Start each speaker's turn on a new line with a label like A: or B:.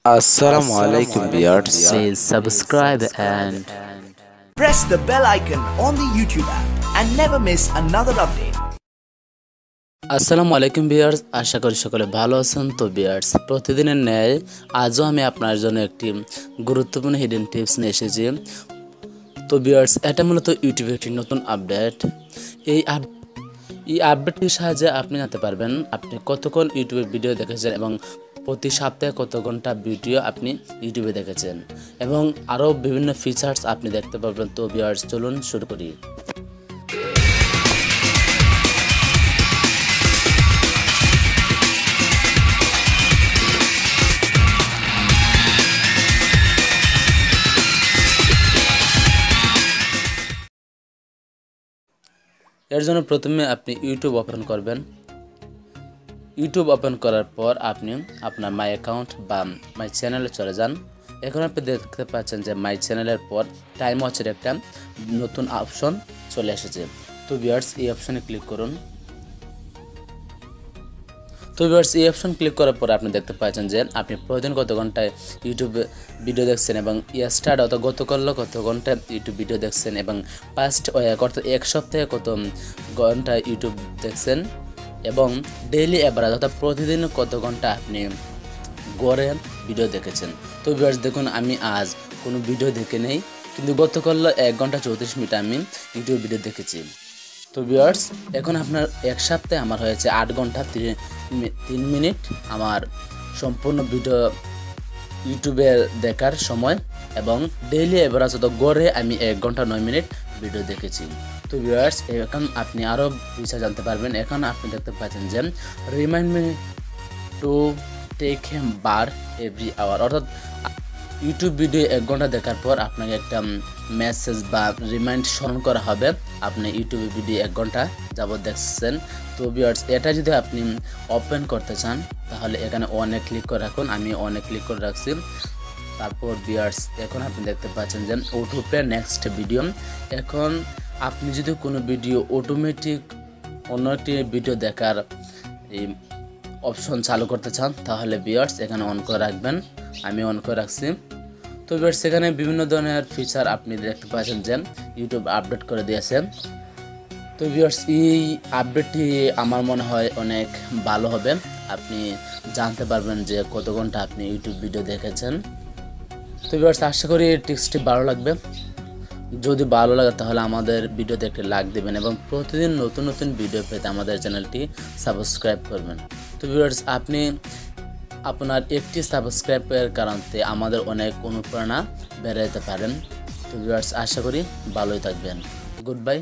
A: Assalamu alaikum viewers.
B: Please subscribe and
C: press the bell icon on the YouTube app and never miss another update.
B: আসসালামু আলাইকুম viewers, আশা করি সকলে ভালো আছেন। তো ভিউয়ার্স, প্রতিদিনের ন্যায় আজও আমি আপনার জন্য একটি গুরুত্বপূর্ণ হিডেন টিপস নিয়ে এসেছি। তো ভিউয়ার্স, এটা মূলত ইউটিউবে একটি নতুন আপডেট। এই আপডেটটির সাহায্যে আপনি জানতে পারবেন আপনি কতক্ষণ ইউটিউবে ভিডিও দেখেছেন এবং প্রতি সপ্তাহে কত ঘন্টা ভিডিও আপনি ইউটিউবে দেখেছেন এবং আরও বিভিন্ন ফিচার্স আপনি দেখতে পারবেন। তো ভিউয়ার্স, চলুন শুরু করি। এর জন্য প্রথমে আপনি ইউটিউব ওপেন করবেন। ইউটিউব ওপেন করার পর আপনি আপনার মাই অ্যাকাউন্ট বা মাই চ্যানেলে চলে যান। এখন আপনি দেখতে পাচ্ছেন যে মাই চ্যানেলের পর টাইম ওয়াচের একটা নতুন অপশন চলে এসেছে। তো ভিউয়ার্স, এই অপশনে ক্লিক করুন। তো ভিউয়ার্স, এই অপশন ক্লিক করার পর আপনি দেখতে পাচ্ছেন যে আপনি প্রতিদিন কত ঘন্টায় ইউটিউবে ভিডিও দেখছেন এবং স্টার্ট অর্থাৎ গতকাল কত ঘন্টায় ইউটিউব ভিডিও দেখছেন এবং পাস্ট অর্থাৎ এক সপ্তাহে কত ঘন্টা ইউটিউব দেখছেন এবং ডেইলি অ্যাভারেজ অর্থাৎ প্রতিদিন কত ঘন্টা আপনি গড়ে ভিডিও দেখেছেন। তো ভিউয়ার্স, দেখুন আমি আজ কোনো ভিডিও দেখে নেই, কিন্তু গতকাল 1 ঘন্টা 34 মিনিট আমি ইউটিউব ভিডিও দেখেছি। তো ভিউয়ার্স, এখন আপনার এক সপ্তাহে আমার হয়েছে 8 ঘন্টা 3 মিনিট আমার সম্পূর্ণ ভিডিও ইউটিউবে দেখার সময় এবং ডেইলি অ্যাভারেজ অত গড়ে আমি 1 ঘন্টা 9 মিনিট ভিডিও দেখেছি। তো ভিউয়ার্স, এখন আপনি আরও বিষয় জানতে পারবেন। এখন আপনি দেখতে পাচ্ছেন যে remind me to take hem bar every hour, অর্থাৎ ইউটিউব ভিডিও 1 ঘন্টা দেখার পর আপনাকে একটা মেসেজ বা রিমাইন্ড স্মরণ করা হবে আপনি ইউটিউবে ভিডিও 1 ঘন্টা যাবত দেখছেন। তো ভিউয়ার্স, এটা যদি আপনি ওপেন করতে চান তাহলে এখানে অনে ক্লিক করে রাখুন। আমি অনে ক্লিক করে রাখছি। তারপর ভিউয়ার্স, এখন আপনি দেখতে পাচ্ছেন যে ইউটিউবে নেক্সট ভিডিও। এখন আপনি যদি কোনো ভিডিও অটোমেটিক অন্য একটি ভিডিও দেখার এই অপশন চালু করতে চান তাহলে ভিউয়ার্স এখানে অন করে রাখবেন। আমি অন করে রাখছি। তো ভিউয়ার্স, সেখানে বিভিন্ন ধরনের ফিচার আপনি দেখতে পাচ্ছেন যে ইউটিউব আপডেট করে দিয়েছে। তো ভিউয়ার্স, এই আপডেটটি আমার মনে হয় অনেক ভালো হবে। আপনি জানতে পারবেন যে কত ঘন্টা আপনি ইউটিউব ভিডিও দেখেছেন। তো ভিউয়ার্স, আশা করি এই টিপসটি ভালো লাগবে। যদি ভালো লাগে তাহলে আমাদের ভিডিওতে একটি লাইক দেবেন এবং প্রতিদিন নতুন নতুন ভিডিও পেতে আমাদের চ্যানেলটি সাবস্ক্রাইব করবেন। তো ভিউয়ার্স, আপনি আপনার একটি সাবস্ক্রাইবের কারণে আমাদের অনেক অনুপ্রেরণা বেড়ে যেতে পারেন। তো ভিউয়ার্স, আশা করি ভালোই থাকবেন। Good bye.